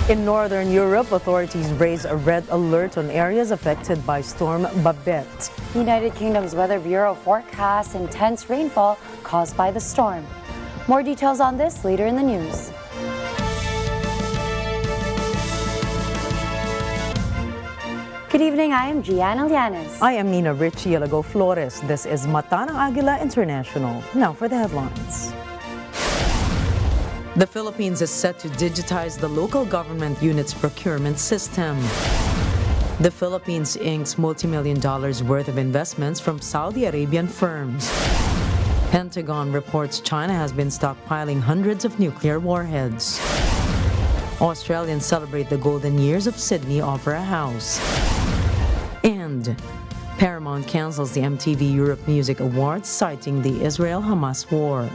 In northern Europe, authorities raise a red alert on areas affected by storm Babette. United Kingdom's Weather Bureau forecasts intense rainfall caused by the storm. More details on this later in the news. Good evening, I am Gianna Llanes. I am Nina Richie Alagao-Flores. This is Mata ng Agila International. Now for the headlines. The Philippines is set to digitize the local government unit's procurement system. The Philippines inks multi-million dollars worth of investments from Saudi Arabian firms. Pentagon reports China has been stockpiling hundreds of nuclear warheads. Australians celebrate the golden years of Sydney Opera House. And Paramount cancels the MTV Europe Music Awards, citing the Israel-Hamas war.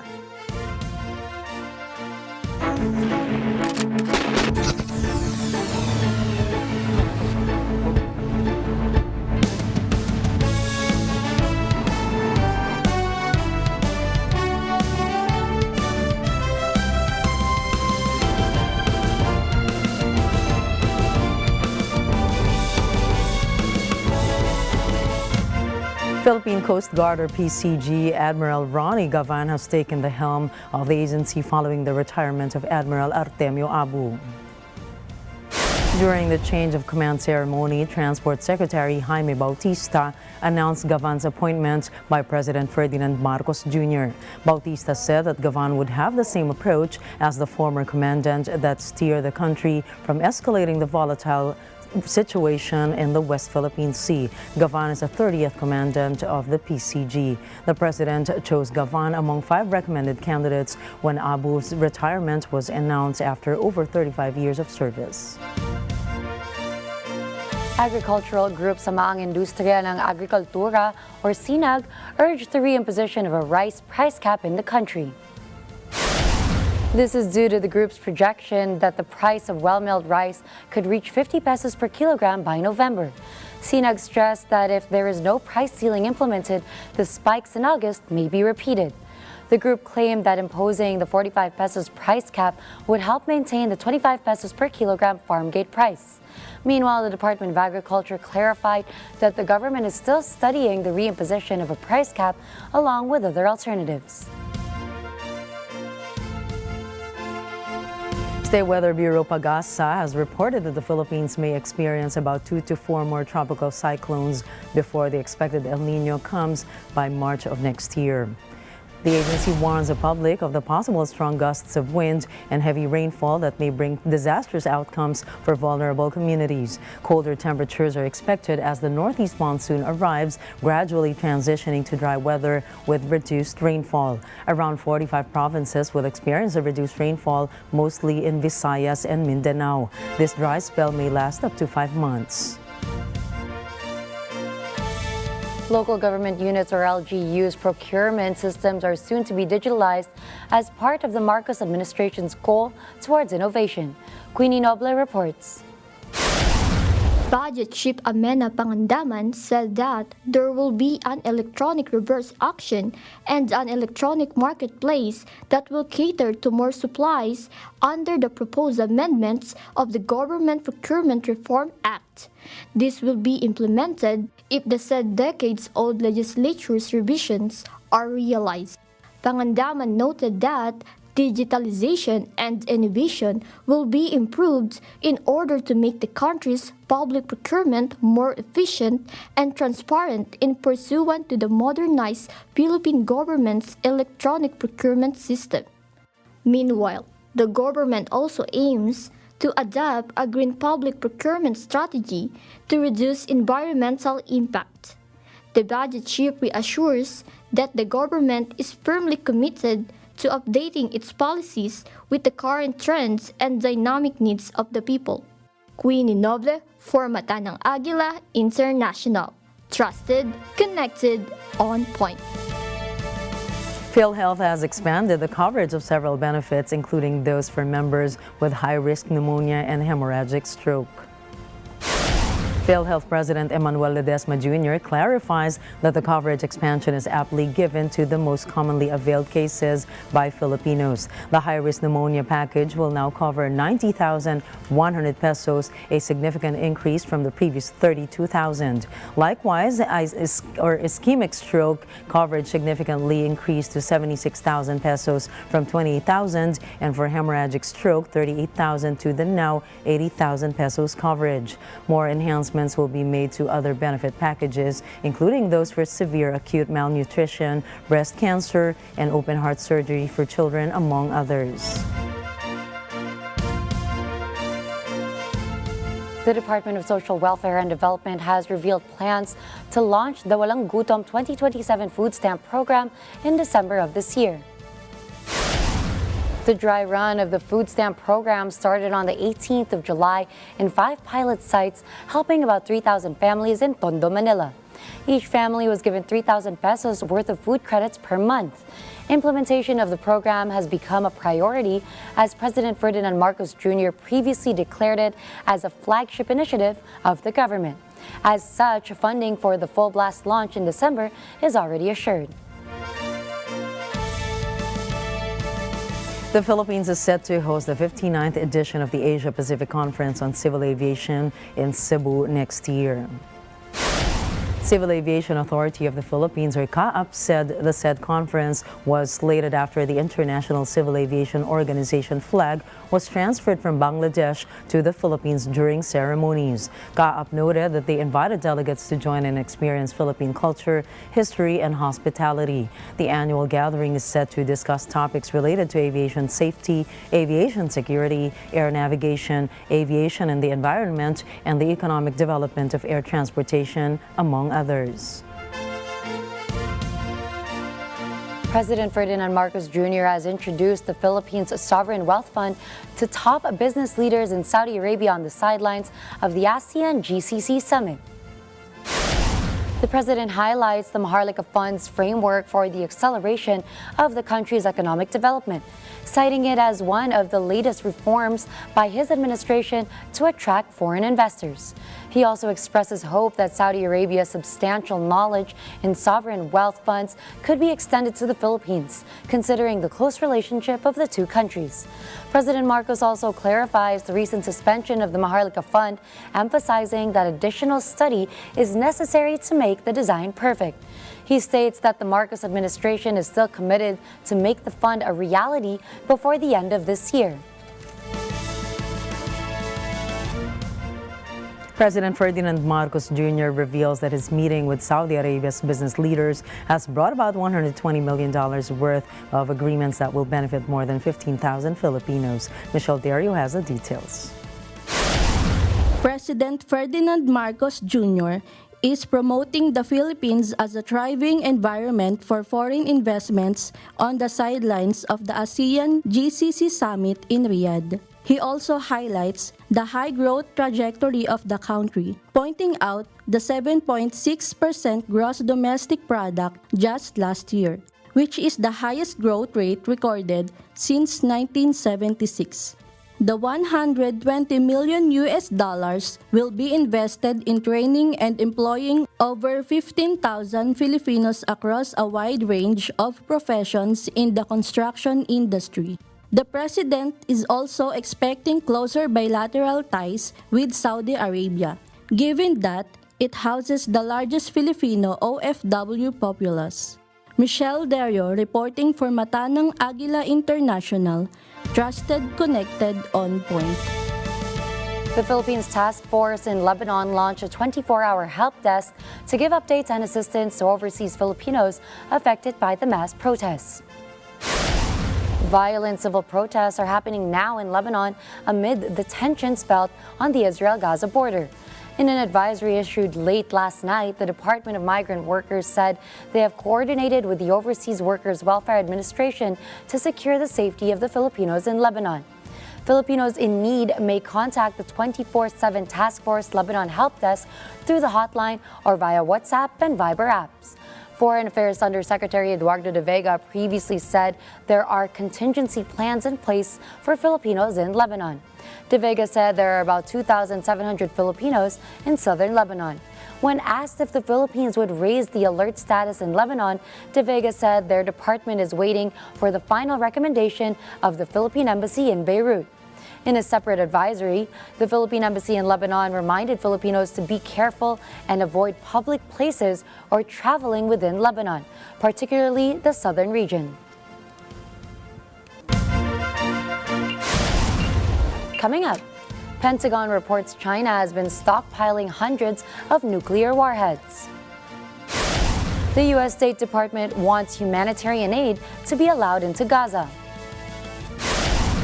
Philippine Coast Guard or PCG Admiral Ronnie Gavan has taken the helm of the agency following the retirement of Admiral Artemio Abu. During the change of command ceremony, Transport Secretary Jaime Bautista announced Gavan's appointment by President Ferdinand Marcos Jr. Bautista said that Gavan would have the same approach as the former commandant that steered the country from escalating the volatile situation in the West Philippine Sea. Gavan is the 30th commandant of the PCG. The president chose Gavan among 5 recommended candidates when Abu's retirement was announced after over 35 years of service. Agricultural group Samaang Industriya ng Agrikultura or SINAG urged the reimposition of a rice price cap in the country. This is due to the group's projection that the price of well-milled rice could reach 50 pesos per kilogram by November. SINAG stressed that if there is no price ceiling implemented, the spikes in August may be repeated. The group claimed that imposing the 45 pesos price cap would help maintain the 25 pesos per kilogram farm gate price. Meanwhile, the Department of Agriculture clarified that the government is still studying the reimposition of a price cap along with other alternatives. State Weather Bureau Pagasa has reported that the Philippines may experience about 2 to 4 more tropical cyclones before the expected El Niño comes by March of next year. The agency warns the public of the possible strong gusts of wind and heavy rainfall that may bring disastrous outcomes for vulnerable communities. Colder temperatures are expected as the northeast monsoon arrives, gradually transitioning to dry weather with reduced rainfall. Around 45 provinces will experience a reduced rainfall, mostly in Visayas and Mindanao. This dry spell may last up to 5 months. Local government units or LGU's procurement systems are soon to be digitalized as part of the Marcos administration's goal towards innovation. Queenie Noble reports. Budget Chief Amena Pangandaman said that there will be an electronic reverse auction and an electronic marketplace that will cater to more supplies under the proposed amendments of the Government Procurement Reform Act. This will be implemented if the said decades-old legislature's revisions are realized. Pangandaman noted that digitalization and innovation will be improved in order to make the country's public procurement more efficient and transparent in pursuant to the modernized Philippine government's electronic procurement system. Meanwhile, the government also aims to adopt a green public procurement strategy to reduce environmental impact. The budget chief reassures that the government is firmly committed to updating its policies with the current trends and dynamic needs of the people. Queenie Noble for Mata ng Agila International. Trusted, connected, on point. PhilHealth has expanded the coverage of several benefits, including those for members with high-risk pneumonia and hemorrhagic stroke. PhilHealth President Emmanuel Ledesma Jr. clarifies that the coverage expansion is aptly given to the most commonly availed cases by Filipinos. The high-risk pneumonia package will now cover 90,100 pesos, a significant increase from the previous 32,000. Likewise, ischemic stroke coverage significantly increased to 76,000 pesos from 28,000, and for hemorrhagic stroke, 38,000 to the now 80,000 pesos coverage. More enhancements will be made to other benefit packages, including those for severe acute malnutrition, breast cancer, and open heart surgery for children, among others. The Department of Social Welfare and Development has revealed plans to launch the Walang Gutom 2027 food stamp program in December of this year. The dry run of the food stamp program started on the 18th of July in 5 pilot sites, helping about 3,000 families in Tondo, Manila. Each family was given 3,000 pesos worth of food credits per month. Implementation of the program has become a priority as President Ferdinand Marcos Jr. previously declared it as a flagship initiative of the government. As such, funding for the full blast launch in December is already assured. The Philippines is set to host the 59th edition of the Asia-Pacific Conference on Civil Aviation in Cebu next year. Civil Aviation Authority of the Philippines, or CAAP, said the said conference was slated after the International Civil Aviation Organization flag was transferred from Bangladesh to the Philippines during ceremonies. CAAP noted that they invited delegates to join and experience Philippine culture, history, and hospitality. The annual gathering is set to discuss topics related to aviation safety, aviation security, air navigation, aviation and the environment, and the economic development of air transportation, among others. President Ferdinand Marcos Jr. has introduced the Philippines Sovereign Wealth Fund to top business leaders in Saudi Arabia on the sidelines of the ASEAN GCC Summit. The president highlights the Maharlika Fund's framework for the acceleration of the country's economic development, citing it as one of the latest reforms by his administration to attract foreign investors. He also expresses hope that Saudi Arabia's substantial knowledge in sovereign wealth funds could be extended to the Philippines, considering the close relationship of the two countries. President Marcos also clarifies the recent suspension of the Maharlika Fund, emphasizing that additional study is necessary to make the design perfect. He states that the Marcos administration is still committed to make the fund a reality before the end of this year. President Ferdinand Marcos Jr. reveals that his meeting with Saudi Arabia's business leaders has brought about $120 million worth of agreements that will benefit more than 15,000 Filipinos. Michelle Dario has the details. President Ferdinand Marcos Jr. is promoting the Philippines as a thriving environment for foreign investments on the sidelines of the ASEAN GCC Summit in Riyadh. He also highlights the high growth trajectory of the country, pointing out the 7.6% gross domestic product just last year, which is the highest growth rate recorded since 1976. The $120 million will be invested in training and employing over 15,000 Filipinos across a wide range of professions in the construction industry. The president is also expecting closer bilateral ties with Saudi Arabia, given that it houses the largest Filipino OFW populace. Michelle Dario reporting for Matanang Agila International, trusted, connected, on point. The Philippines Task Force in Lebanon launched a 24-hour help desk to give updates and assistance to overseas Filipinos affected by the mass protests. Violent civil protests are happening now in Lebanon amid the tensions felt on the Israel-Gaza border. In an advisory issued late last night, the Department of Migrant Workers said they have coordinated with the Overseas Workers Welfare Administration to secure the safety of the Filipinos in Lebanon. Filipinos in need may contact the 24/7 Task Force Lebanon Help Desk through the hotline or via WhatsApp and Viber apps. Foreign Affairs Undersecretary Eduardo de Vega previously said there are contingency plans in place for Filipinos in Lebanon. De Vega said there are about 2,700 Filipinos in southern Lebanon. When asked if the Philippines would raise the alert status in Lebanon, De Vega said their department is waiting for the final recommendation of the Philippine Embassy in Beirut. In a separate advisory, the Philippine Embassy in Lebanon reminded Filipinos to be careful and avoid public places or traveling within Lebanon, particularly the southern region. Coming up, Pentagon reports China has been stockpiling hundreds of nuclear warheads. The U.S. State Department wants humanitarian aid to be allowed into Gaza.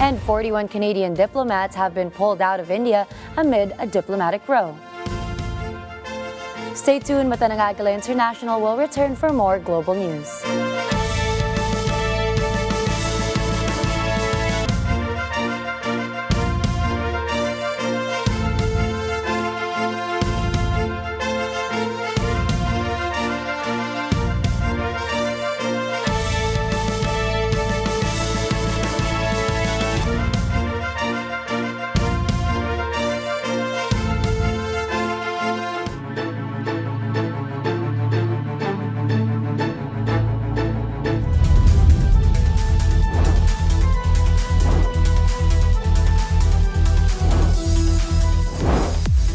And 41 Canadian diplomats have been pulled out of India amid a diplomatic row. Stay tuned, Mata ng Agila International will return for more global news.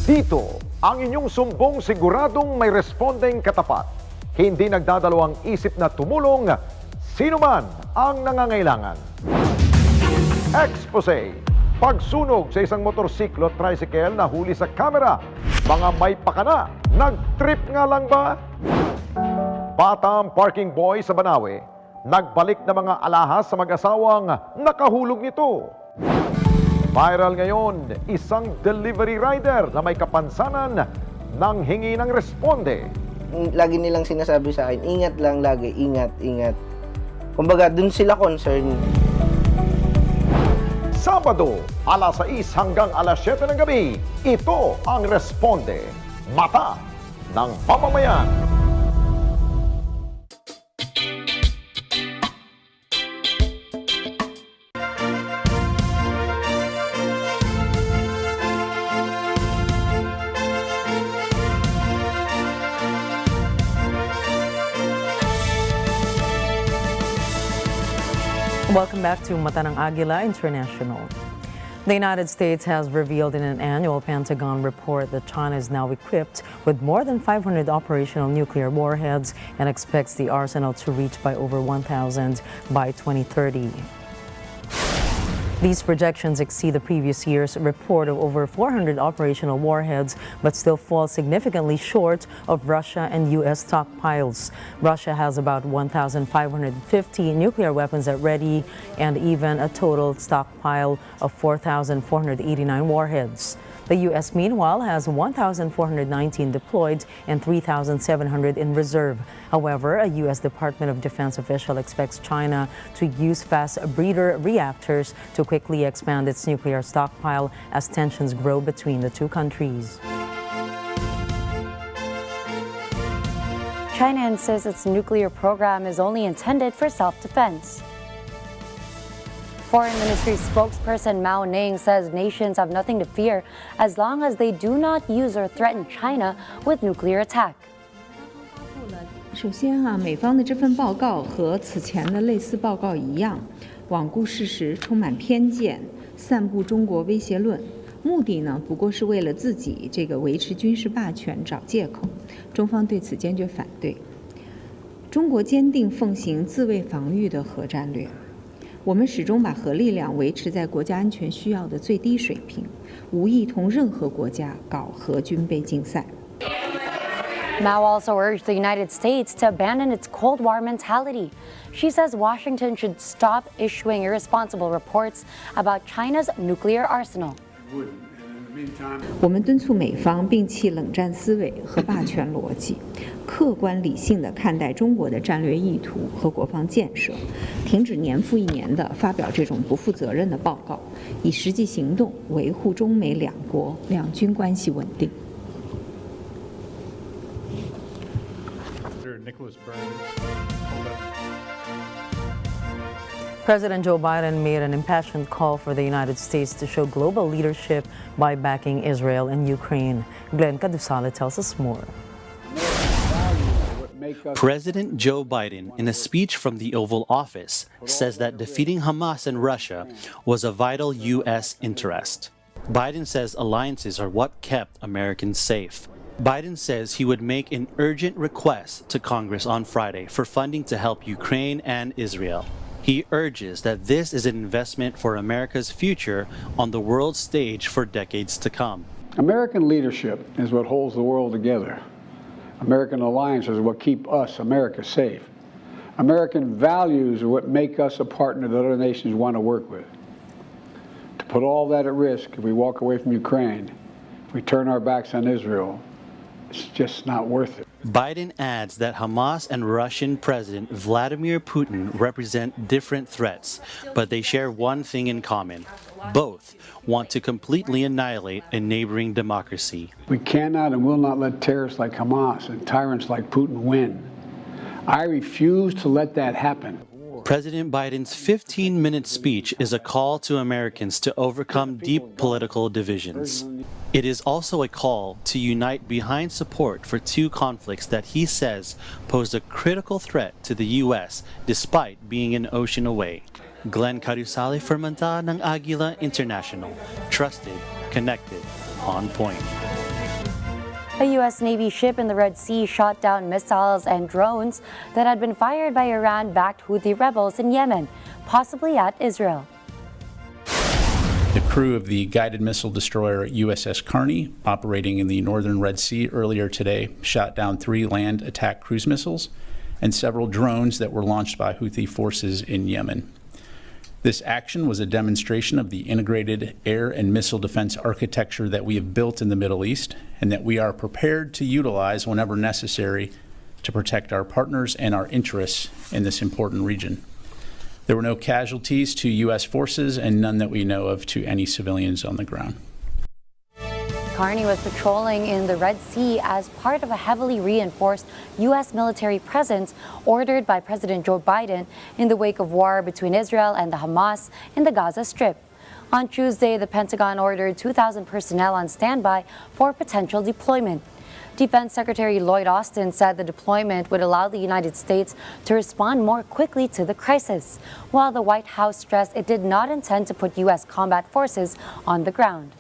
Dito, ang inyong sumbong siguradong may respondeng katapat. Hindi nagdadalawang isip na tumulong sino man ang nangangailangan. Expose. Pagsunog sa isang motorsiklo at tricycle na huli sa kamera. Mga may pakana, nag-trip nga lang ba? Batang parking boy sa Banawe, nagbalik na mga alahas sa mag-asawang nakahulog nito. Viral ngayon, isang delivery rider na may kapansanan nang hingi ng responde. Lagi nilang sinasabi sa akin, ingat lang lagi, ingat, ingat. Kumbaga, dun sila concern. Sabado, alas 6 hanggang alas 7 ng gabi, ito ang responde. Mata ng Mamamayan. Welcome back to Mata ng Agila International. The United States has revealed in an annual Pentagon report that China is now equipped with more than 500 operational nuclear warheads and expects the arsenal to reach by over 1,000 by 2030. These projections exceed the previous year's report of over 400 operational warheads, but still fall significantly short of Russia and U.S. stockpiles. Russia has about 1,550 nuclear weapons at ready and even a total stockpile of 4,489 warheads. The U.S. meanwhile has 1,419 deployed and 3,700 in reserve. However, a U.S. Department of Defense official expects China to use fast breeder reactors to quickly expand its nuclear stockpile as tensions grow between the two countries. China insists its nuclear program is only intended for self-defense. Foreign Ministry spokesperson Mao Ning says nations have nothing to fear as long as they do not use or threaten China with nuclear attack. 首先美方的这份报告和此前的类似报告一样，罔顾事实，充满偏见，散布中国威胁论。目的呢，不过是为了自己这个维持军事霸权找借口。中方对此坚决反对。中国坚定奉行自卫防御的核战略。 我们始终把核力量维持在国家安全需要的最低水平，无意同任何国家搞核军备竞赛。 Mao also urged the United States to abandon its Cold War mentality. She says Washington should stop issuing irresponsible reports about China's nuclear arsenal. 我们敦促美方摒弃冷战思维和霸权逻辑，客观理性地看待中国的战略意图和国防建设，停止年复一年地发表这种不负责任的报告，以实际行动维护中美两国两军关系稳定。Nicholas Burns. President Joe Biden made an impassioned call for the United States to show global leadership by backing Israel and Ukraine. Glenn Cadusala tells us more. President Joe Biden, in a speech from the Oval Office, says that defeating Hamas and Russia was a vital U.S. interest. Biden says alliances are what kept Americans safe. Biden says he would make an urgent request to Congress on Friday for funding to help Ukraine and Israel. He urges that this is an investment for America's future on the world stage for decades to come. American leadership is what holds the world together. American alliances are what keep us, America, safe. American values are what make us a partner that other nations want to work with. To put all that at risk, if we walk away from Ukraine, if we turn our backs on Israel, it's just not worth it. Biden adds that Hamas and Russian President Vladimir Putin represent different threats, but they share one thing in common. Both want to completely annihilate a neighboring democracy. We cannot and will not let terrorists like Hamas and tyrants like Putin win. I refuse to let that happen. President Biden's 15-minute speech is a call to Americans to overcome deep political divisions. It is also a call to unite behind support for two conflicts that he says pose a critical threat to the U.S. despite being an ocean away. Glenn Carusale for Manta ng Agila International. Trusted, connected, on point. A U.S. Navy ship in the Red Sea shot down missiles and drones that had been fired by Iran-backed Houthi rebels in Yemen, possibly at Israel. The crew of the guided missile destroyer USS Carney, operating in the northern Red Sea earlier today, shot down 3 land attack cruise missiles and several drones that were launched by Houthi forces in Yemen. This action was a demonstration of the integrated air and missile defense architecture that we have built in the Middle East and that we are prepared to utilize whenever necessary to protect our partners and our interests in this important region. There were no casualties to U.S. forces and none that we know of to any civilians on the ground. Carney was patrolling in the Red Sea as part of a heavily reinforced U.S. military presence ordered by President Joe Biden in the wake of war between Israel and the Hamas in the Gaza Strip. On Tuesday, the Pentagon ordered 2,000 personnel on standby for potential deployment. Defense Secretary Lloyd Austin said the deployment would allow the United States to respond more quickly to the crisis, while the White House stressed it did not intend to put U.S. combat forces on the ground.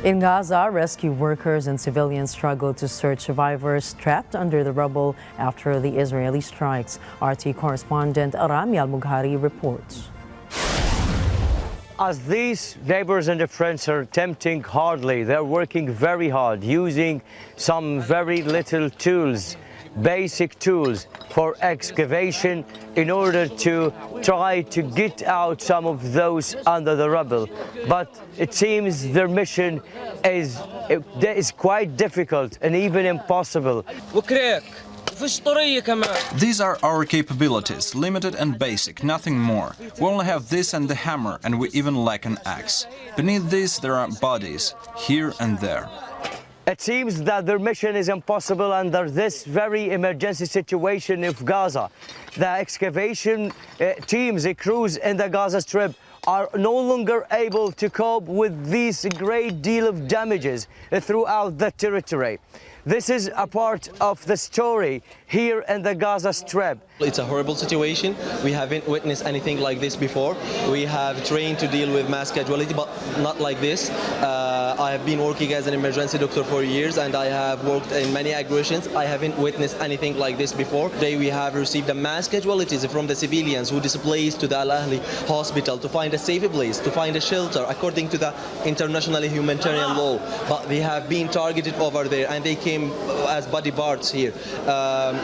In Gaza, rescue workers and civilians struggle to search survivors trapped under the rubble after the Israeli strikes. RT correspondent Rami Al-Mughari reports. As these neighbors and their friends are attempting hardly, they're working very hard, using some very little tools, basic tools for excavation in order to try to get out some of those under the rubble. But it seems their mission is quite difficult and even impossible. These are our capabilities, limited and basic, nothing more. We only have this and the hammer, and we even lack an axe. Beneath this there are bodies, here and there. It seems that their mission is impossible under this very emergency situation of Gaza. The excavation teams, the crews in the Gaza Strip are no longer able to cope with this great deal of damages throughout the territory. This is a part of the story here in the Gaza Strip. It's a horrible situation. We haven't witnessed anything like this before. We have trained to deal with mass casualty, but not like this. I have been working as an emergency doctor for years, and I have worked in many aggressions. I haven't witnessed anything like this before. Today we have received a mass casualties from the civilians who displaced to the Al-Ahli hospital to find a safe place, to find a shelter according to the international humanitarian law. But they have been targeted over there, and they came as body parts here.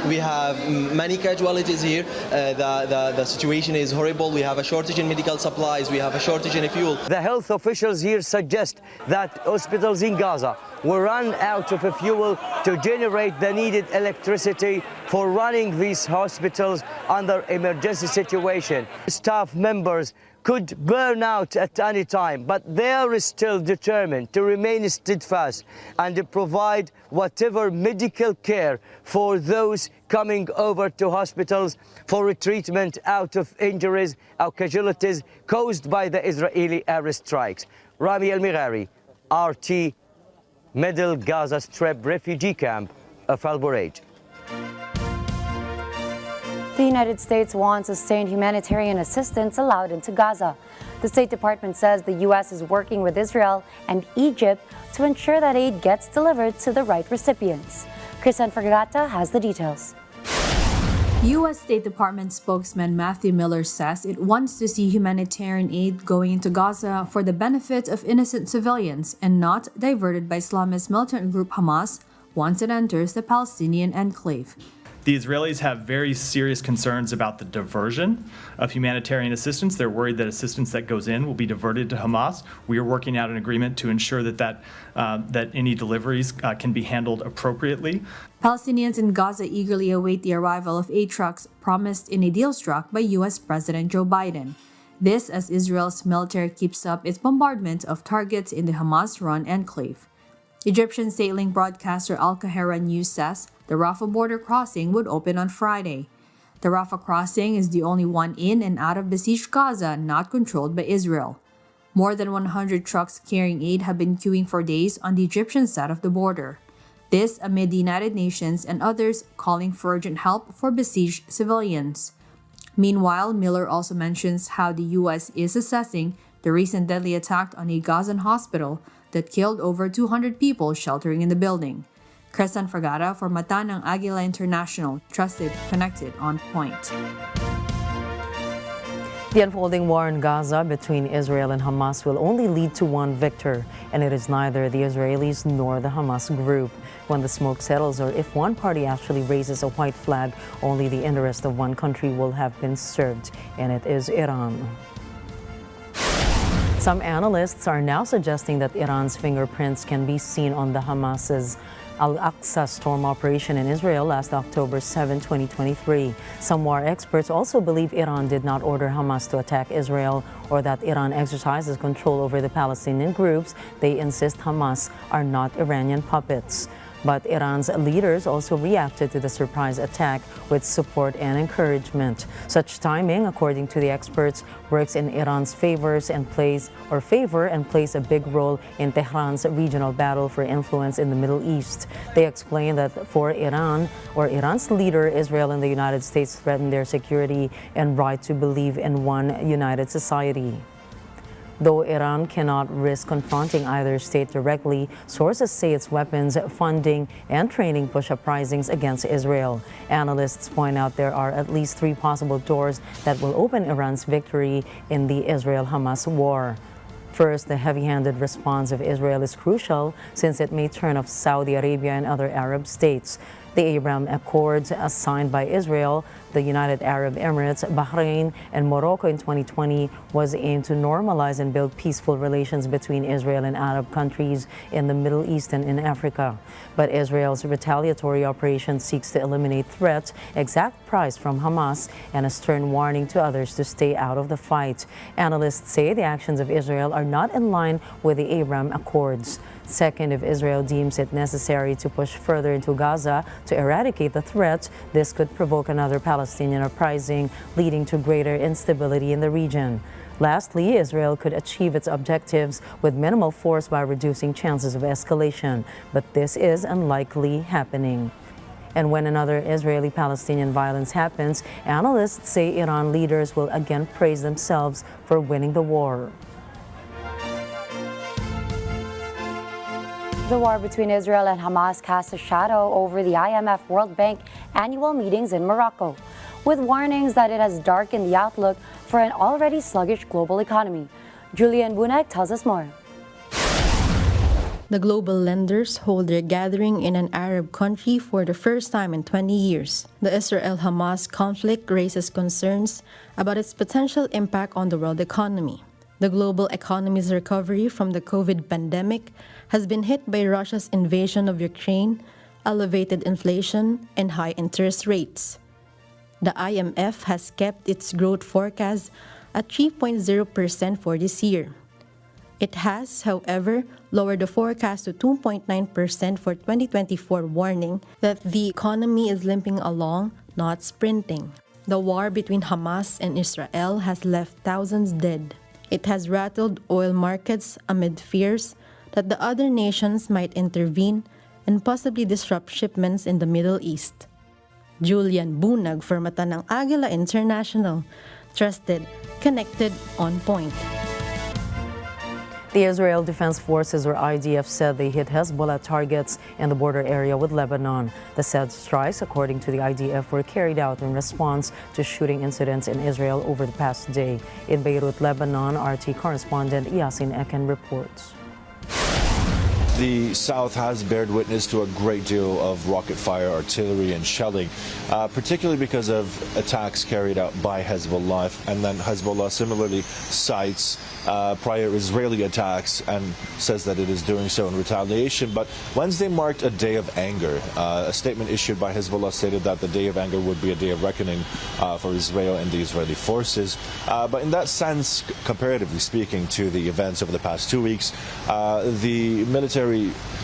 We have many casualties here. The situation is horrible. We have a shortage in medical supplies. We have a shortage in fuel. The health officials here suggest that hospitals in Gaza will run out of fuel to generate the needed electricity for running these hospitals under emergency situation. Staff members could burn out at any time, but they are still determined to remain steadfast and to provide whatever medical care for those coming over to hospitals for treatment out of injuries or casualties caused by the Israeli airstrikes. Rami El-Mighari, RT, Middle Gaza Strip refugee camp of Al Bureid. The United States wants sustained humanitarian assistance allowed into Gaza. The State Department says the U.S. is working with Israel and Egypt to ensure that aid gets delivered to the right recipients. Kristen Fergata has the details. U.S. State Department spokesman Matthew Miller says it wants to see humanitarian aid going into Gaza for the benefit of innocent civilians and not diverted by Islamist militant group Hamas once it enters the Palestinian enclave. The Israelis have very serious concerns about the diversion of humanitarian assistance. They're worried that assistance that goes in will be diverted to Hamas. We are working out an agreement to ensure that any deliveries can be handled appropriately. Palestinians in Gaza eagerly await the arrival of aid trucks promised in a deal struck by U.S. President Joe Biden. This as Israel's military keeps up its bombardment of targets in the Hamas-run enclave. Egyptian state-linked broadcaster Al Qahira News says the Rafah border crossing would open on Friday. The Rafah crossing is the only one in and out of besieged Gaza not controlled by Israel. More than 100 trucks carrying aid have been queuing for days on the Egyptian side of the border. This amid the United Nations and others calling for urgent help for besieged civilians. Meanwhile, Miller also mentions how the U.S. is assessing the recent deadly attack on a Gazan hospital that killed over 200 people sheltering in the building. Kristen Fergata for Mata ng Agila International, trusted, connected, on point. The unfolding war in Gaza between Israel and Hamas will only lead to one victor, and it is neither the Israelis nor the Hamas group. When the smoke settles, or if one party actually raises a white flag, only the interest of one country will have been served, and it is Iran. Some analysts are now suggesting that Iran's fingerprints can be seen on the Hamas's Al-Aqsa storm operation in Israel last October 7, 2023. Some war experts also believe Iran did not order Hamas to attack Israel or that Iran exercises control over the Palestinian groups. They insist Hamas are not Iranian puppets. But Iran's leaders also reacted to the surprise attack with support and encouragement. Such timing, according to the experts, works in Iran's favor and plays a big role in Tehran's regional battle for influence in the Middle East. They explain that for Iran or Iran's leader, Israel and the United States threaten their security and right to believe in one united society. Though Iran cannot risk confronting either state directly, sources say its weapons, funding, and training push uprisings against Israel. Analysts point out there are at least three possible doors that will open Iran's victory in the Israel-Hamas war. First, the heavy-handed response of Israel is crucial since it may turn off Saudi Arabia and other Arab states. The Abraham Accords signed by Israel, the United Arab Emirates, Bahrain, and Morocco in 2020 was aimed to normalize and build peaceful relations between Israel and Arab countries in the Middle East and in Africa. But Israel's retaliatory operation seeks to eliminate threats, exact price from Hamas, and a stern warning to others to stay out of the fight. Analysts say the actions of Israel are not in line with the Abraham Accords. Second, if Israel deems it necessary to push further into Gaza to eradicate the threat, this could provoke another Palestinian uprising, leading to greater instability in the region. Lastly, Israel could achieve its objectives with minimal force by reducing chances of escalation, but this is unlikely happening. And when another Israeli-Palestinian violence happens, analysts say Iran leaders will again praise themselves for winning the war. The war between Israel and Hamas casts a shadow over the IMF World Bank annual meetings in Morocco, with warnings that it has darkened the outlook for an already sluggish global economy. Julian Bunek tells us more. The global lenders hold their gathering in an Arab country for the first time in 20 years. The Israel-Hamas conflict raises concerns about its potential impact on the world economy. The global economy's recovery from the COVID pandemic has been hit by Russia's invasion of Ukraine, elevated inflation, and high interest rates. The IMF has kept its growth forecast at 3.0% for this year. It has, however, lowered the forecast to 2.9% for 2024, warning that the economy is limping along, not sprinting. The war between Hamas and Israel has left thousands dead. It has rattled oil markets amid fears that the other nations might intervene and possibly disrupt shipments in the Middle East. Julian Bunag for Mata ng Agila International. Trusted, connected, on point. The Israel Defense Forces, or IDF, said they hit Hezbollah targets in the border area with Lebanon. The said strikes, according to the IDF, were carried out in response to shooting incidents in Israel over the past day. In Beirut, Lebanon, RT correspondent Yasin Eken reports. The South has bared witness to a great deal of rocket fire, artillery, and shelling, particularly because of attacks carried out by Hezbollah. And then Hezbollah similarly cites prior Israeli attacks and says that it is doing so in retaliation. But Wednesday marked a day of anger. A statement issued by Hezbollah stated that the day of anger would be a day of reckoning for Israel and the Israeli forces. But in that sense, comparatively speaking to the events over the past 2 weeks, the military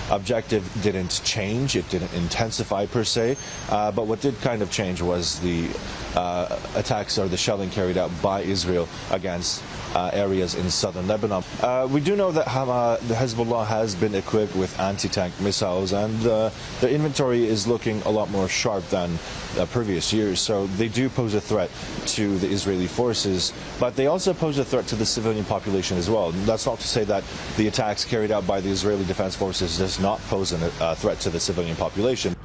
objective didn't change. It didn't intensify per se. But what did kind of change was the attacks or the shelling carried out by Israel against areas in southern Lebanon. We do know that the Hezbollah has been equipped with anti-tank missiles, and their inventory is looking a lot more sharp than previous years. So they do pose a threat to the Israeli forces, but they also pose a threat to the civilian population as well. That's not to say that the attacks carried out by the Israeli Defense Forces does not pose a threat to the civilian population.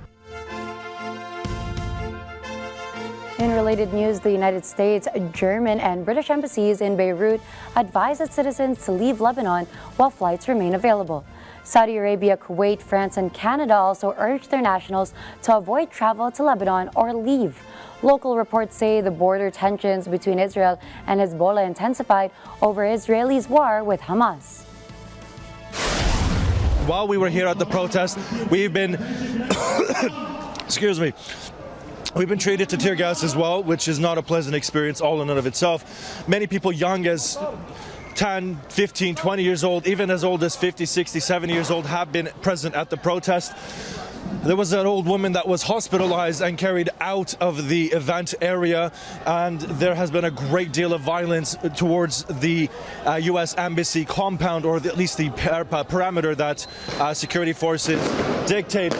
In related news, the United States, German, and British embassies in Beirut advise its citizens to leave Lebanon while flights remain available. Saudi Arabia, Kuwait, France, and Canada also urged their nationals to avoid travel to Lebanon or leave. Local reports say the border tensions between Israel and Hezbollah intensified over Israelis' war with Hamas. While we were here at the protest, we've been excuse me. We've been treated to tear gas as well, which is not a pleasant experience all in and of itself. Many people young as 10, 15, 20 years old, even as old as 50, 60, 70 years old have been present at the protest. There was an old woman that was hospitalized and carried out of the event area, and there has been a great deal of violence towards the U.S. Embassy compound, or at least the parameter that security forces dictate.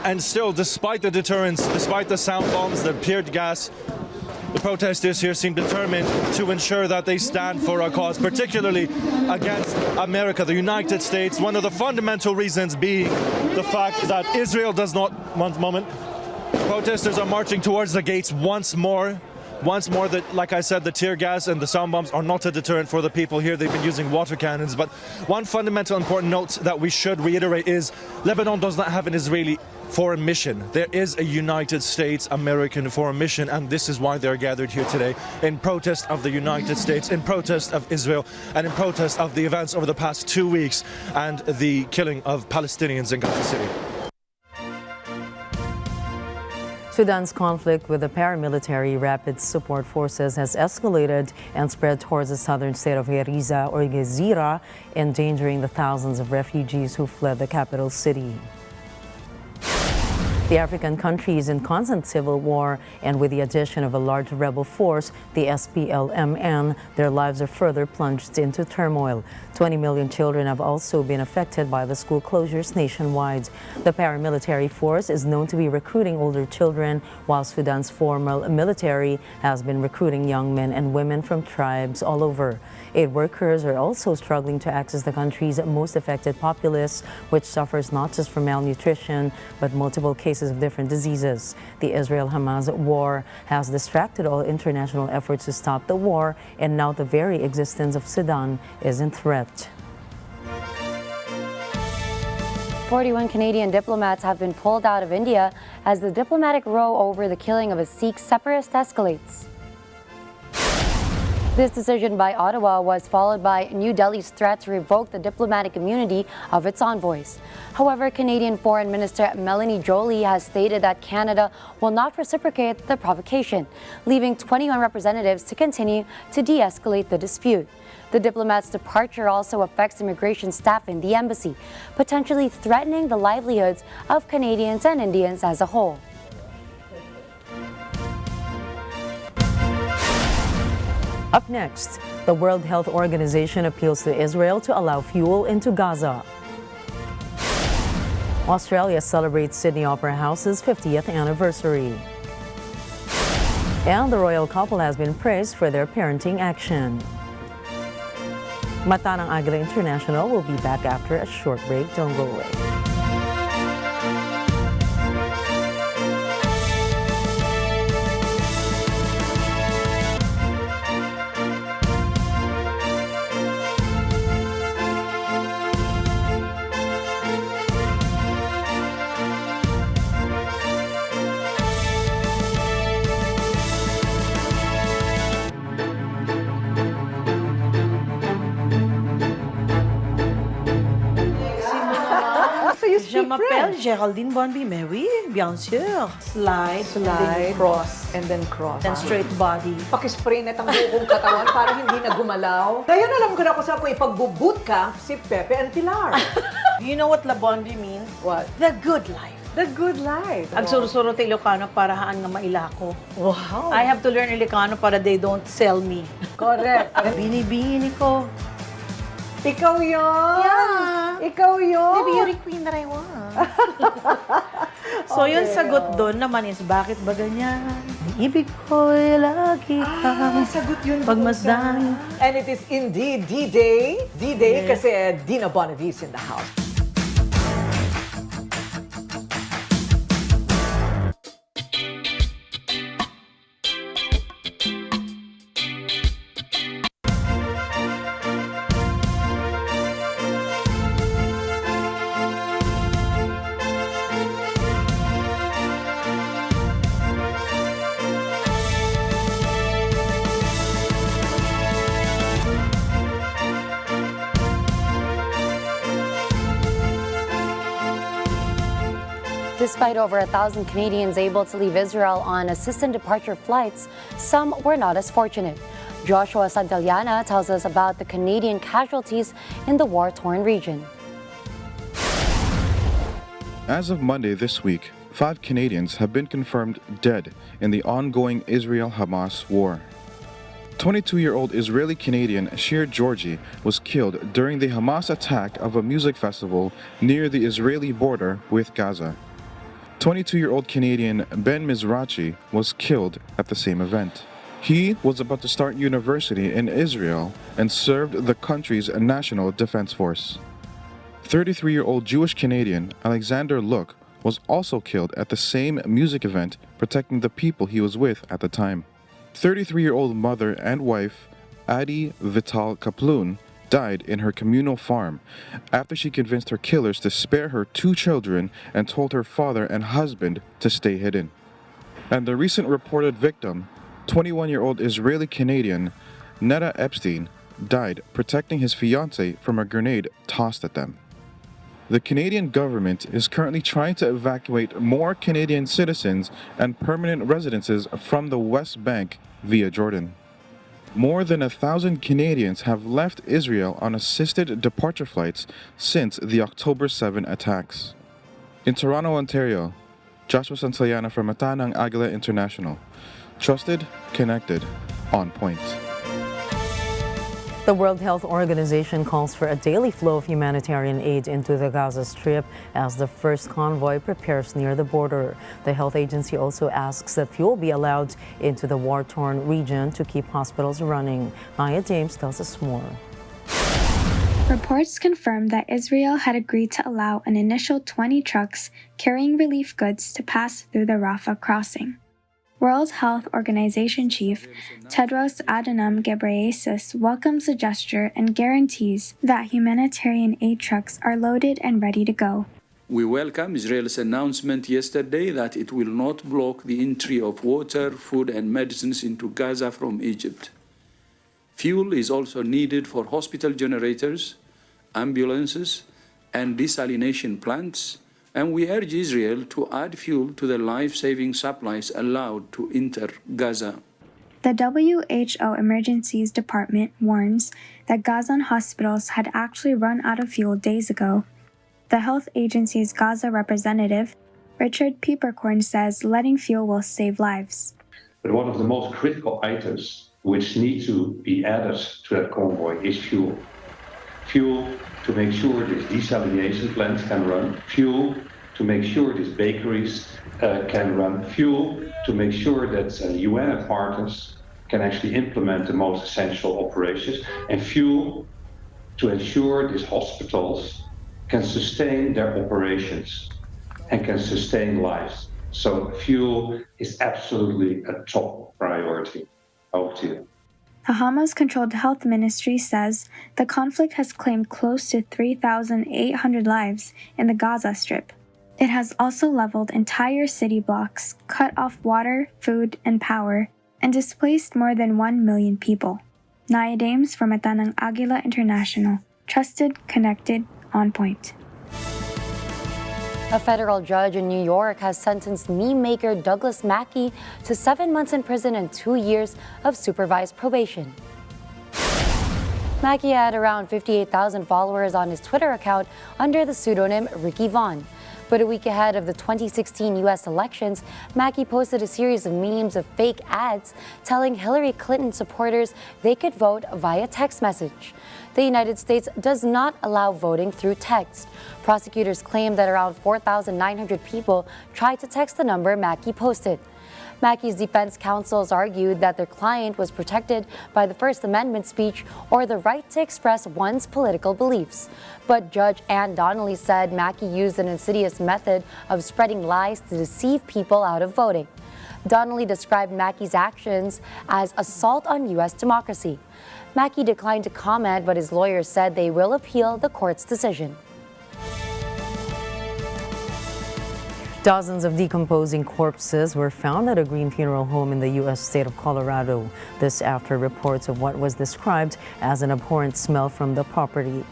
And still, despite the deterrence, despite the sound bombs, the tear gas, the protesters here seem determined to ensure that they stand for a cause, particularly against America, the United States. One of the fundamental reasons being the fact that Israel does not, one moment, protesters are marching towards the gates once more. Once more, that, like I said, the tear gas and the sound bombs are not a deterrent for the people here. They've been using water cannons. But one fundamental important note that we should reiterate is Lebanon does not have an Israeli foreign mission. There is a United States American foreign mission, and this is why they're gathered here today in protest of the United States, in protest of Israel, and in protest of the events over the past 2 weeks and the killing of Palestinians in Gaza City. Sudan's conflict with the paramilitary Rapid Support Forces has escalated and spread towards the southern state of Heriza or Gezira, endangering the thousands of refugees who fled the capital city. The African country is in constant civil war, and with the addition of a large rebel force, the SPLMN, their lives are further plunged into turmoil. 20 million children have also been affected by the school closures nationwide. The paramilitary force is known to be recruiting older children, while Sudan's formal military has been recruiting young men and women from tribes all over. Aid workers are also struggling to access the country's most affected populace, which suffers not just from malnutrition, but multiple cases of different diseases. The Israel-Hamas war has distracted all international efforts to stop the war, and now the very existence of Sudan is in threat. 41 Canadian diplomats have been pulled out of India as the diplomatic row over the killing of a Sikh separatist escalates. This decision by Ottawa was followed by New Delhi's threat to revoke the diplomatic immunity of its envoys. However, Canadian Foreign Minister Melanie Joly has stated that Canada will not reciprocate the provocation, leaving 21 representatives to continue to de-escalate the dispute. The diplomat's departure also affects immigration staff in the embassy, potentially threatening the livelihoods of Canadians and Indians as a whole. Up next, the World Health Organization appeals to Israel to allow fuel into Gaza. Australia celebrates Sydney Opera House's 50th anniversary. And the royal couple has been praised for their parenting action. Mata ng Agila International will be back after a short break. Don't go away. Je m'appelle Geraldine Bonby, mais oui, bien sûr. Slide, Slide, and then cross. then straight body. Pakispray net ang buong katawan para hindi na gumalaw. Ngayon alam ko na kung saan ko ipag-bootcamp si Pepe and Pilar. Do you know what La Bonby means? What? The good life. The good life. Ang surusuro ta Ilocano para haan nga mailako. Wow. I have to learn Ilocano para they don't sell me. Correct. Binibini ko. Ikaw yun? Yeah. Ikaw yun? The beauty queen that I was. So yung sagot doon naman is, bakit ba ganyan? Ibig ko'y lagi kang sagot yun. pagmasdan. And it is indeed D-Day. D-Day Yes. kasi Dina Bonavice in the house. Despite over 1,000 Canadians able to leave Israel on assisted departure flights, some were not as fortunate. Joshua Santillana tells us about the Canadian casualties in the war-torn region. As of Monday this week, 5 Canadians have been confirmed dead in the ongoing Israel-Hamas war. 22-year-old Israeli-Canadian Shir Georgi was killed during the Hamas attack of a music festival near the Israeli border with Gaza. 22-year-old Canadian Ben Mizrachi was killed at the same event. He was about to start university in Israel and served the country's National Defense Force. 33-year-old Jewish Canadian Alexander Look was also killed at the same music event protecting the people he was with at the time. 33-year-old mother and wife Adi Vital Kaplun died in her communal farm after she convinced her killers to spare her 2 children and told her father and husband to stay hidden. And the recent reported victim, 21-year-old Israeli-Canadian Neda Epstein, died protecting his fiancée from a grenade tossed at them. The Canadian government is currently trying to evacuate more Canadian citizens and permanent residences from the West Bank via Jordan. More than 1,000 Canadians have left Israel on assisted departure flights since the October 7 attacks. In Toronto, Ontario, Joshua Santillana from Mata ng Agila International. Trusted, connected, on point. The World Health Organization calls for a daily flow of humanitarian aid into the Gaza Strip as the first convoy prepares near the border. The health agency also asks that fuel be allowed into the war-torn region to keep hospitals running. Maya James tells us more. Reports confirm that Israel had agreed to allow an initial 20 trucks carrying relief goods to pass through the Rafah crossing. World Health Organization Chief Tedros Adhanom Ghebreyesus welcomes the gesture and guarantees that humanitarian aid trucks are loaded and ready to go. We welcome Israel's announcement yesterday that it will not block the entry of water, food, and medicines into Gaza from Egypt. Fuel is also needed for hospital generators, ambulances, and desalination plants, and we urge Israel to add fuel to the life-saving supplies allowed to enter Gaza. The WHO Emergencies Department warns that Gazan hospitals had actually run out of fuel days ago. The health agency's Gaza representative, Richard Pieperkorn, says letting fuel will save lives. But one of the most critical items which need to be added to that convoy is fuel. Fuel to make sure these desalination plants can run, fuel to make sure these bakeries can run, fuel to make sure that UN partners can actually implement the most essential operations, and fuel to ensure these hospitals can sustain their operations and can sustain lives. So fuel is absolutely a top priority. Over to you. The Hamas-controlled health ministry says the conflict has claimed close to 3,800 lives in the Gaza Strip. It has also leveled entire city blocks, cut off water, food, and power, and displaced more than 1 million people. Naya Dames for Mata ng Agila International. Trusted, connected, on point. A federal judge in New York has sentenced meme maker Douglas Mackey to 7 months in prison and 2 years of supervised probation. Mackey had around 58,000 followers on his Twitter account under the pseudonym Ricky Vaughn. But a week ahead of the 2016 U.S. elections, Mackey posted a series of memes of fake ads telling Hillary Clinton supporters they could vote via text message. The United States does not allow voting through text. Prosecutors claim that around 4,900 people tried to text the number Mackey posted. Mackey's defense counsels argued that their client was protected by the First Amendment speech or the right to express one's political beliefs. But Judge Ann Donnelly said Mackey used an insidious method of spreading lies to deceive people out of voting. Donnelly described Mackey's actions as assault on U.S. democracy. Mackey declined to comment, but his lawyers said they will appeal the court's decision. Dozens of decomposing corpses were found at a green funeral home in the U.S. state of Colorado. This after reports of what was described as an abhorrent smell from the property.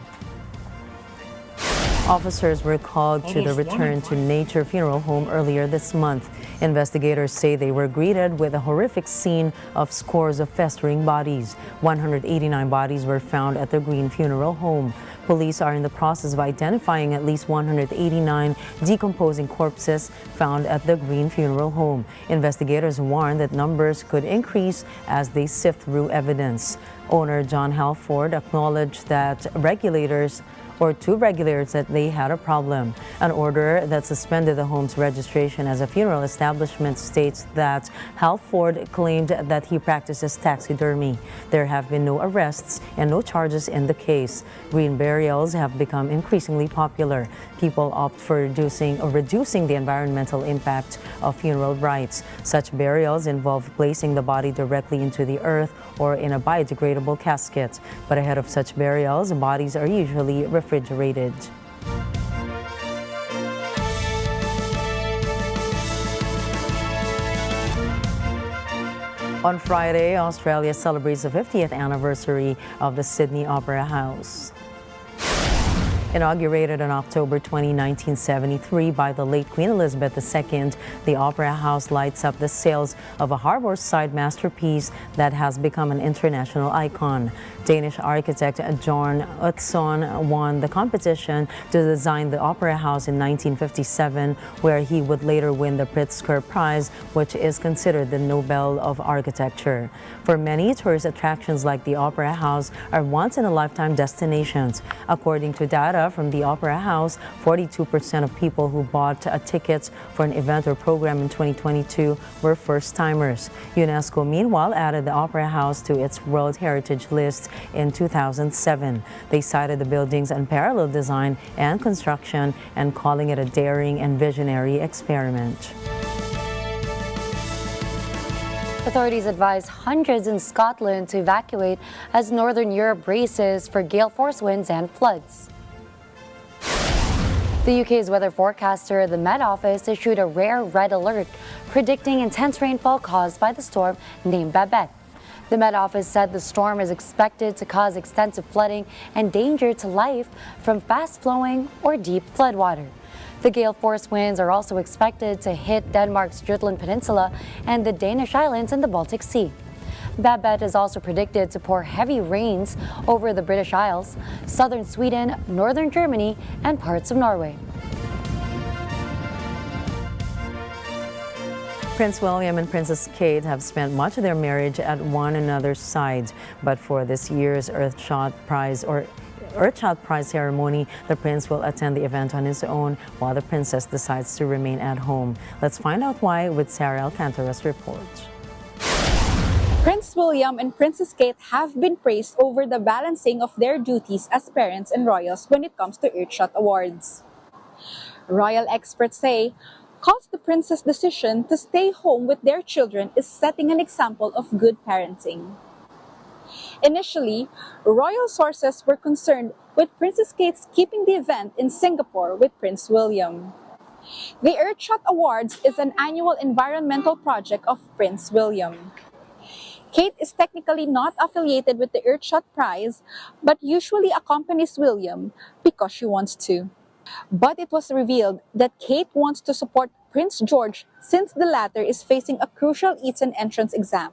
Officers were called to the Return to Nature funeral home earlier this month. Investigators say they were greeted with a horrific scene of scores of festering bodies. 189 bodies were found at the Green Funeral Home. Police are in the process of identifying at least 189 decomposing corpses found at the Green Funeral Home. Investigators warn that numbers could increase as they sift through evidence. Owner John Halford acknowledged that two regulators that they had a problem. An order that suspended the home's registration as a funeral establishment states that Halford claimed that he practices taxidermy. There have been no arrests and no charges in the case. Green burials have become increasingly popular. People opt for reducing the environmental impact of funeral rites. Such burials involve placing the body directly into the earth or in a biodegradable casket. But ahead of such burials, bodies are usually refrigerated. On Friday, Australia celebrates the 50th anniversary of the Sydney Opera House. Inaugurated on October 20, 1973 by the late Queen Elizabeth II, the Opera House lights up the sails of a harborside masterpiece that has become an international icon. Danish architect John Utzon won the competition to design the Opera House in 1957, where he would later win the Pritzker Prize, which is considered the Nobel of Architecture. For many, tourist attractions like the Opera House are once-in-a-lifetime destinations. According to data from the Opera House, 42% of people who bought tickets for an event or program in 2022 were first-timers. UNESCO, meanwhile, added the Opera House to its World Heritage List in 2007. They cited the building's unparalleled design and construction and calling it a daring and visionary experiment. Authorities advise hundreds in Scotland to evacuate as Northern Europe braces for gale force winds and floods. The UK's weather forecaster, the Met Office, issued a rare red alert, predicting intense rainfall caused by the storm named Babette. The Met Office said the storm is expected to cause extensive flooding and danger to life from fast-flowing or deep floodwater. The gale force winds are also expected to hit Denmark's Jutland Peninsula and the Danish islands in the Baltic Sea. Babette is also predicted to pour heavy rains over the British Isles, southern Sweden, northern Germany, and parts of Norway. Prince William and Princess Kate have spent much of their marriage at one another's sides, but for this year's Earthshot Prize ceremony, the prince will attend the event on his own while the princess decides to remain at home. Let's find out why with Sarah Alcantara's report. Prince William and Princess Kate have been praised over the balancing of their duties as parents and royals when it comes to Earthshot Awards. Royal experts say the prince's decision to stay home with their children is setting an example of good parenting. Initially, royal sources were concerned with Princess Kate's keeping the event in Singapore with Prince William. The Earthshot Awards is an annual environmental project of Prince William. Kate is technically not affiliated with the Earthshot Prize, but usually accompanies William because she wants to. But it was revealed that Kate wants to support Prince George since the latter is facing a crucial Eton entrance exam.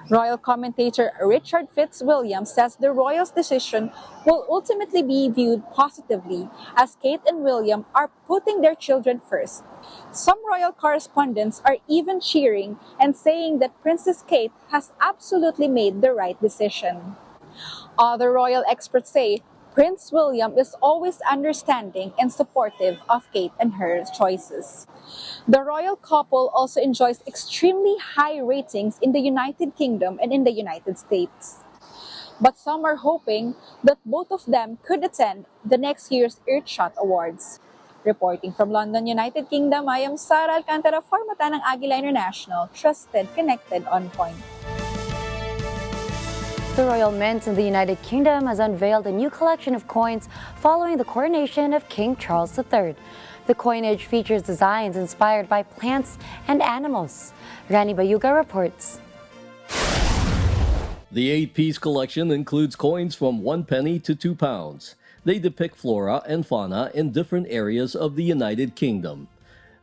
Royal commentator Richard Fitzwilliam says the royals' decision will ultimately be viewed positively as Kate and William are putting their children first. Some royal correspondents are even cheering and saying that Princess Kate has absolutely made the right decision. Other royal experts say Prince William is always understanding and supportive of Kate and her choices. The royal couple also enjoys extremely high ratings in the United Kingdom and in the United States. But some are hoping that both of them could attend the next year's Earthshot Awards. Reporting from London, United Kingdom, I am Sarah Alcantara for Matanang Agila International, trusted, connected, on point. The Royal Mint in the United Kingdom has unveiled a new collection of coins following the coronation of King Charles III. The coinage features designs inspired by plants and animals. Rani Bayuga reports. The 8-piece collection includes coins from 1 penny to £2. They depict flora and fauna in different areas of the United Kingdom.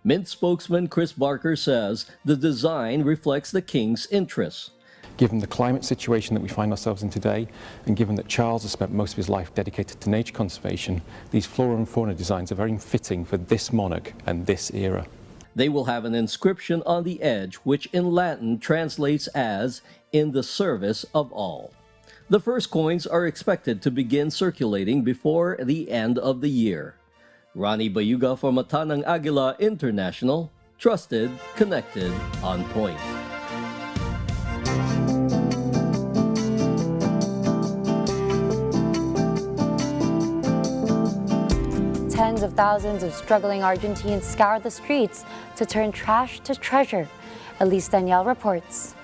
Mint spokesman Chris Barker says the design reflects the King's interests. Given the climate situation that we find ourselves in today, and given that Charles has spent most of his life dedicated to nature conservation, these flora and fauna designs are very fitting for this monarch and this era. They will have an inscription on the edge which in Latin translates as, "in the service of all." The first coins are expected to begin circulating before the end of the year. Rani Bayuga for Matanang Agila International, trusted, connected, on point. Tens of thousands of struggling Argentines scour the streets to turn trash to treasure. Elise Danielle reports.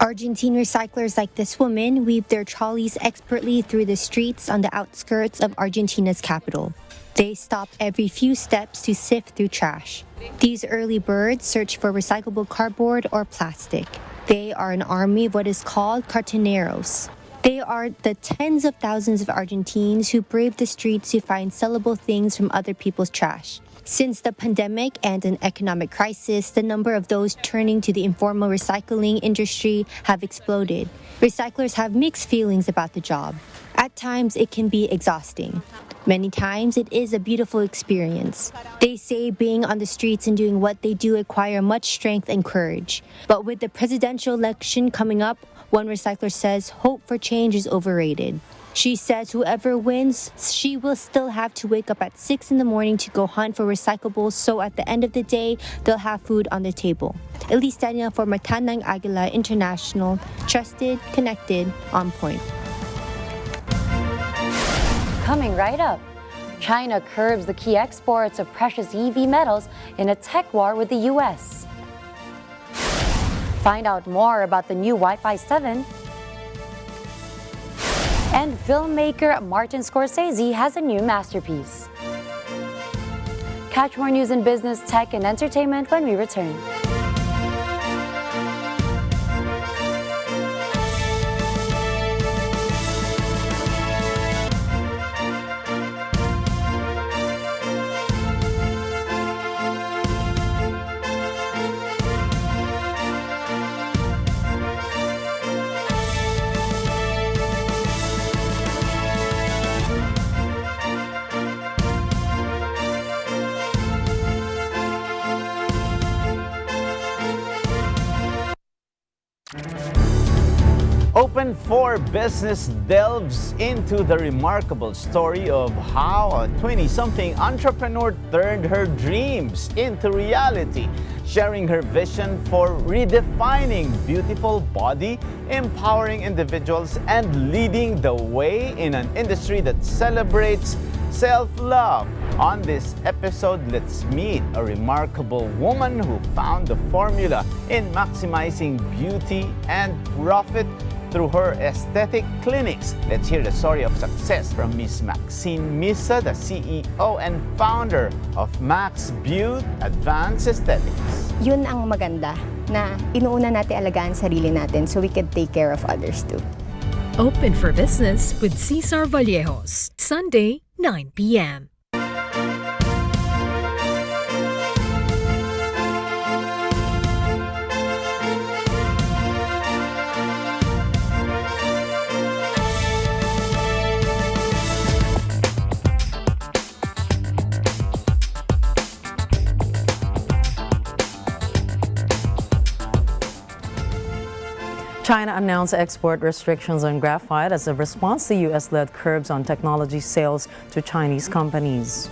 Argentine recyclers like this woman weave their trolleys expertly through the streets on the outskirts of Argentina's capital. They stop every few steps to sift through trash. These early birds search for recyclable cardboard or plastic. They are an army of what is called cartoneros. They are the tens of thousands of Argentines who brave the streets to find sellable things from other people's trash. Since the pandemic and an economic crisis, the number of those turning to the informal recycling industry have exploded. Recyclers have mixed feelings about the job. At times, it can be exhausting. Many times, it is a beautiful experience. They say being on the streets and doing what they do require much strength and courage. But with the presidential election coming up, one recycler says hope for change is overrated. She says whoever wins, she will still have to wake up at 6 in the morning to go hunt for recyclables, so at the end of the day, they'll have food on the table. Elise Daniel for Matanang Agila International, trusted, connected, on point. Coming right up, China curbs the key exports of precious EV metals in a tech war with the U.S. Find out more about the new Wi-Fi 7. And filmmaker Martin Scorsese has a new masterpiece. Catch more news in business, tech, and entertainment when we return. Open for Business delves into the remarkable story of how a 20-something entrepreneur turned her dreams into reality, sharing her vision for redefining beautiful body, empowering individuals, and leading the way in an industry that celebrates self-love. On this episode, let's meet a remarkable woman who found the formula in maximizing beauty and profit through her aesthetic clinics. Let's hear the story of success from Miss Maxine Misa, the CEO and founder of Max Beauty Advanced Aesthetics. Yun ang maganda, na inuuna natin alagaan sarili natin so we can take care of others too. Open for Business with Cesar Vallejos, Sunday, 9 p.m. China announced export restrictions on graphite as a response to U.S.-led curbs on technology sales to Chinese companies.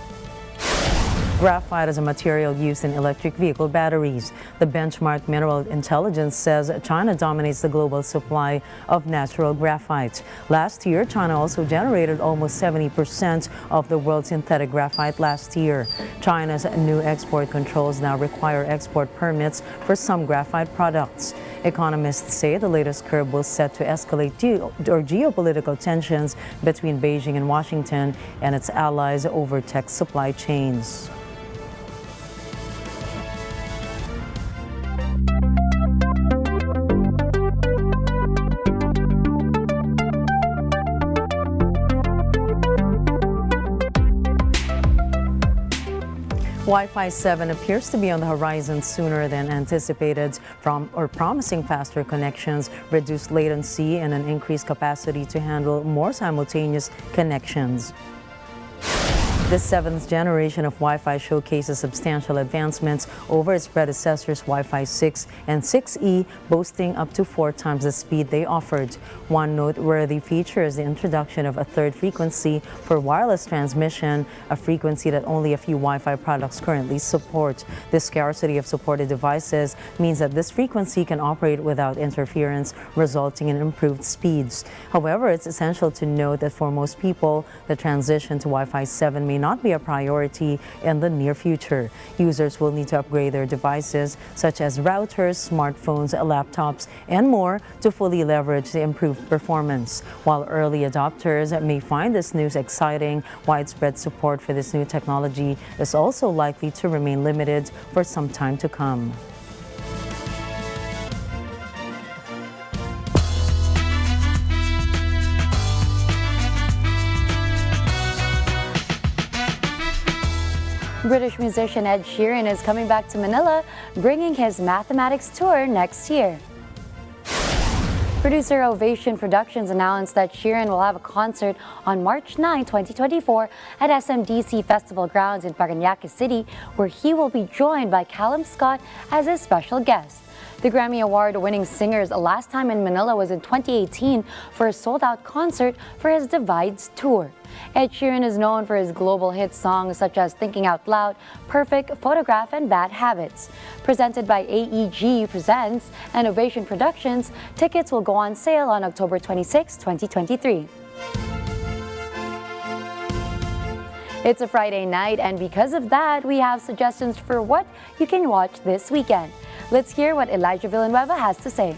Graphite is a material used in electric vehicle batteries. The benchmark Mineral Intelligence says China dominates the global supply of natural graphite. Last year, China also generated almost 70% of the world's synthetic graphite last year. China's new export controls now require export permits for some graphite products. Economists say the latest curb will set to escalate geopolitical tensions between Beijing and Washington and its allies over tech supply chains. Wi-Fi 7 appears to be on the horizon sooner than anticipated, promising faster connections, reduced latency, and an increased capacity to handle more simultaneous connections. The seventh generation of Wi-Fi showcases substantial advancements over its predecessors Wi-Fi 6 and 6E, boasting up to 4 times the speed they offered. One noteworthy feature is the introduction of a third frequency for wireless transmission, a frequency that only a few Wi-Fi products currently support. The scarcity of supported devices means that this frequency can operate without interference, resulting in improved speeds. However, it's essential to note that for most people, the transition to Wi-Fi 7 may not be a priority in the near future. Users will need to upgrade their devices, such as routers, smartphones, laptops, and more, to fully leverage the improved performance. While early adopters may find this news exciting, widespread support for this new technology is also likely to remain limited for some time to come. British musician Ed Sheeran is coming back to Manila, bringing his mathematics tour next year. Producer Ovation Productions announced that Sheeran will have a concert on March 9, 2024 at SMDC Festival Grounds in Parañaque City, where he will be joined by Callum Scott as his special guest. The Grammy Award-winning singer's last time in Manila was in 2018 for a sold-out concert for his Divides tour. Ed Sheeran is known for his global hit songs such as Thinking Out Loud, Perfect, Photograph, and Bad Habits. Presented by AEG Presents and Ovation Productions, tickets will go on sale on October 26, 2023. It's a Friday night, and because of that, we have suggestions for what you can watch this weekend. Let's hear what Elijah Villanueva has to say.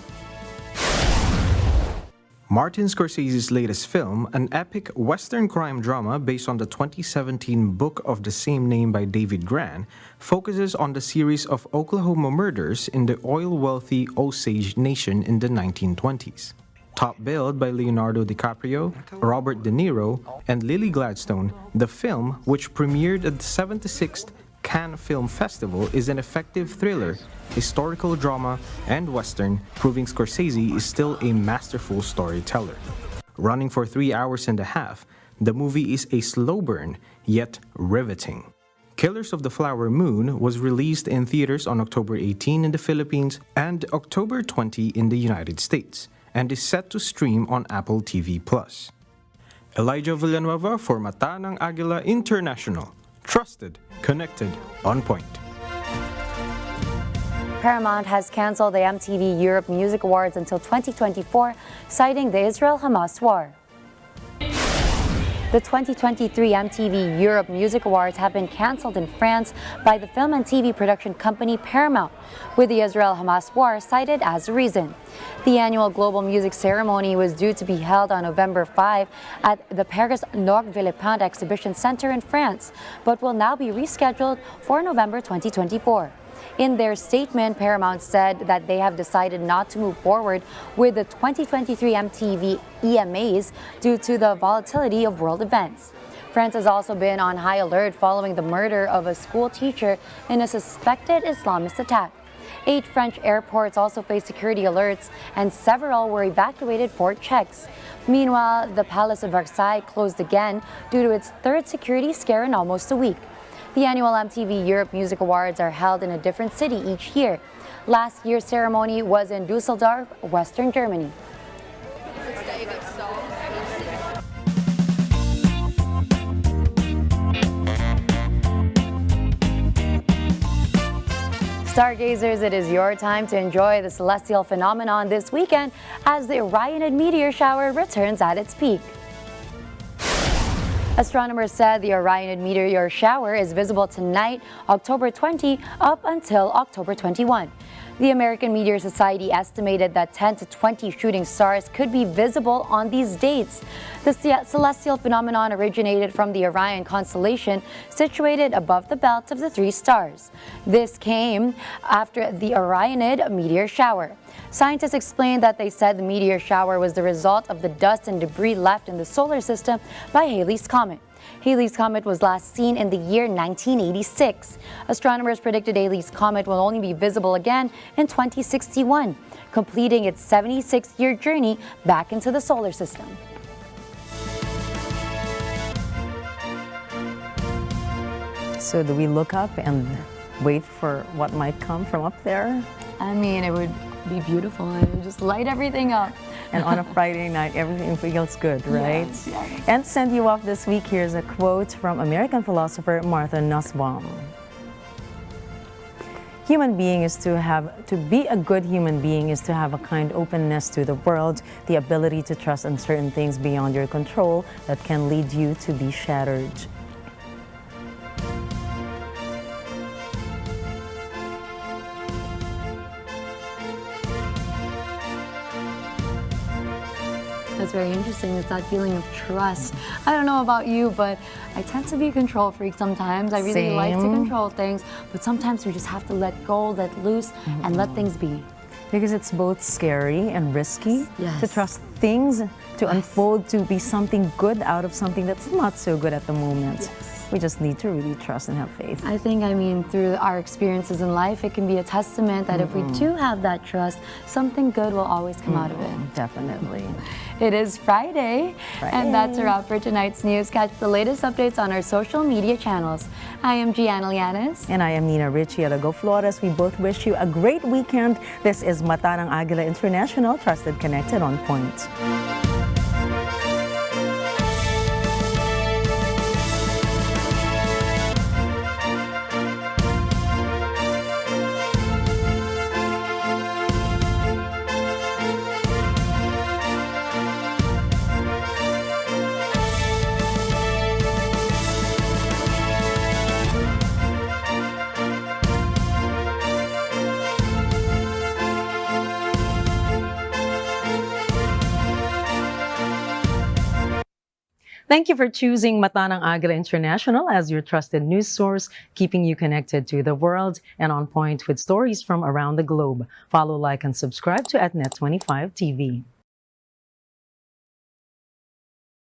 Martin Scorsese's latest film, an epic Western crime drama based on the 2017 book of the same name by David Grann, focuses on the series of Oklahoma murders in the oil-wealthy Osage Nation in the 1920s. Top billed by Leonardo DiCaprio, Robert De Niro, and Lily Gladstone, the film, which premiered at the 76th Cannes Film Festival, is an effective thriller, historical drama, and Western, proving Scorsese is still a masterful storyteller. Running for 3 hours and a half, the movie is a slow burn, yet riveting. Killers of the Flower Moon was released in theaters on October 18 in the Philippines and October 20 in the United States, and is set to stream on Apple TV+. Elijah Villanueva for Mata ng Agila International. Trusted, connected, on point. Paramount has canceled the MTV Europe Music Awards until 2024, citing the Israel-Hamas war. The 2023 MTV Europe Music Awards have been canceled in France by the film and TV production company Paramount, with the Israel-Hamas war cited as a reason. The annual global music ceremony was due to be held on November 5 at the Paris Nord Villepinte Exhibition Center in France, but will now be rescheduled for November 2024. In their statement, Paramount said that they have decided not to move forward with the 2023 MTV EMAs due to the volatility of world events. France has also been on high alert following the murder of a school teacher in a suspected Islamist attack. 8 French airports also faced security alerts, and several were evacuated for checks. Meanwhile, the Palace of Versailles closed again due to its third security scare in almost a week. The annual MTV Europe Music Awards are held in a different city each year. Last year's ceremony was in Dusseldorf, Western Germany. Stargazers, it is your time to enjoy the celestial phenomenon this weekend as the Orionid meteor shower returns at its peak. Astronomers said the Orionid meteor shower is visible tonight, October 20, up until October 21. The American Meteor Society estimated that 10 to 20 shooting stars could be visible on these dates. The celestial phenomenon originated from the Orion constellation, situated above the belt of the 3 stars. This came after the Orionid meteor shower. Scientists explained that they said the meteor shower was the result of the dust and debris left in the solar system by Halley's Comet. Halley's Comet was last seen in the year 1986. Astronomers predicted Halley's Comet will only be visible again in 2061, completing its 76-year journey back into the solar system. So do we look up and wait for what might come from up there? I mean, it would be beautiful. It would just light everything up. And on a Friday night, everything feels good, right? Yes, yes. And to send you off this week, here's a quote from American philosopher Martha Nussbaum. To be a good human being is to have a kind openness to the world, the ability to trust in certain things beyond your control that can lead you to be shattered. That's very interesting. It's that feeling of trust. I don't know about you, but I tend to be a control freak sometimes. I really like to control things, but sometimes we just have to let go, let loose, and let things be. Because it's both scary and risky to trust things to unfold to be something good out of something that's not so good at the moment. We just need to really trust and have faith. I think, through our experiences in life, it can be a testament that if we do have that trust, something good will always come out of it. Definitely. It is Friday, and that's a wrap for tonight's news. Catch the latest updates on our social media channels. I am Gianna Llanes. And I am Nina Richie at Alagao-Flores. We both wish you a great weekend. This is Mata ng Agila International, trusted, connected, on point. Thank you for choosing Mata ng Agila International as your trusted news source, keeping you connected to the world and on point with stories from around the globe. Follow, like, and subscribe to @Net25 TV.